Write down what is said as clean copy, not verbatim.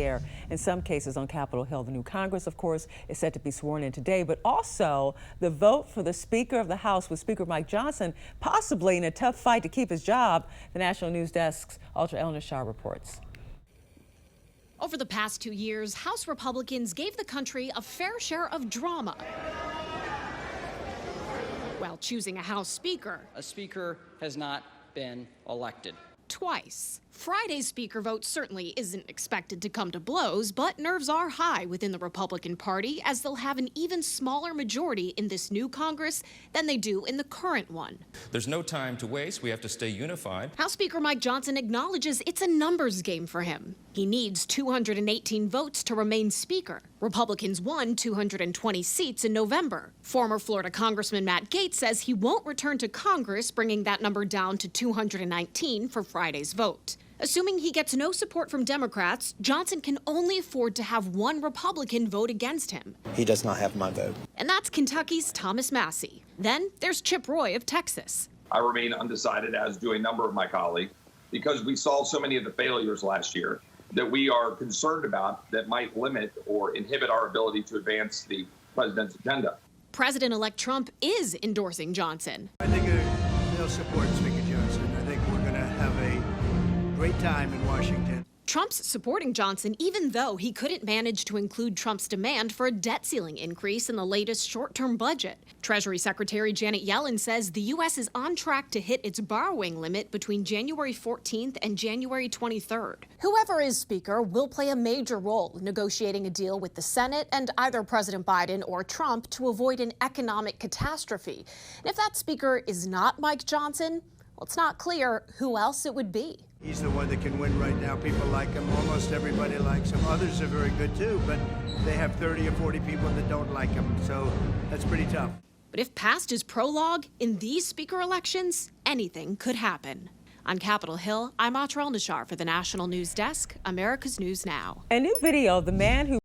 there in some cases on Capitol Hill. The new Congress, of course, is set to be sworn in today, but also the vote for the Speaker of the House with Speaker Mike Johnson possibly in a tough fight to keep his job. The National News Desk's Ultra Eleanor Shah reports. Over the past 2 years, House Republicans gave the country a fair share of drama while choosing a House Speaker. A Speaker has not been elected. Twice. Friday's Speaker vote certainly isn't expected to come to blows, but nerves are high within the Republican Party as they'll have an even smaller majority in this new Congress than they do in the current one. There's no time to waste. We have to stay unified. House Speaker Mike Johnson acknowledges it's a numbers game for him. He needs 218 votes to remain Speaker. Republicans won 220 seats in November. Former Florida Congressman Matt Gaetz says he won't return to Congress, bringing that number down to 219 for Friday's vote. Assuming he gets no support from Democrats, Johnson can only afford to have one Republican vote against him. He does not have my vote. And that's Kentucky's Thomas Massie. Then there's Chip Roy of Texas. I remain undecided, as do a number of my colleagues, because we saw so many of the failures last year that we are concerned about that might limit or inhibit our ability to advance the president's agenda. President-elect Trump is endorsing Johnson. I think they'll support Speaker Johnson. I think we're going to have a great time in Washington. Trump's supporting Johnson even though he couldn't manage to include Trump's demand for a debt ceiling increase in the latest short-term budget. Treasury Secretary Janet Yellen says the U.S. is on track to hit its borrowing limit between January 14th and January 23rd. Whoever is Speaker will play a major role in negotiating a deal with the Senate and either President Biden or Trump to avoid an economic catastrophe. And if that Speaker is not Mike Johnson, well, it's not clear who else it would be. He's the one that can win right now. People like him. Almost everybody likes him. Others are very good, too, but they have 30 or 40 people that don't like him, so that's pretty tough. But if past is prologue, in these Speaker elections, anything could happen. On Capitol Hill, I'm Ultra Eleanor Shah for the National News Desk, America's News Now. A new video of the man who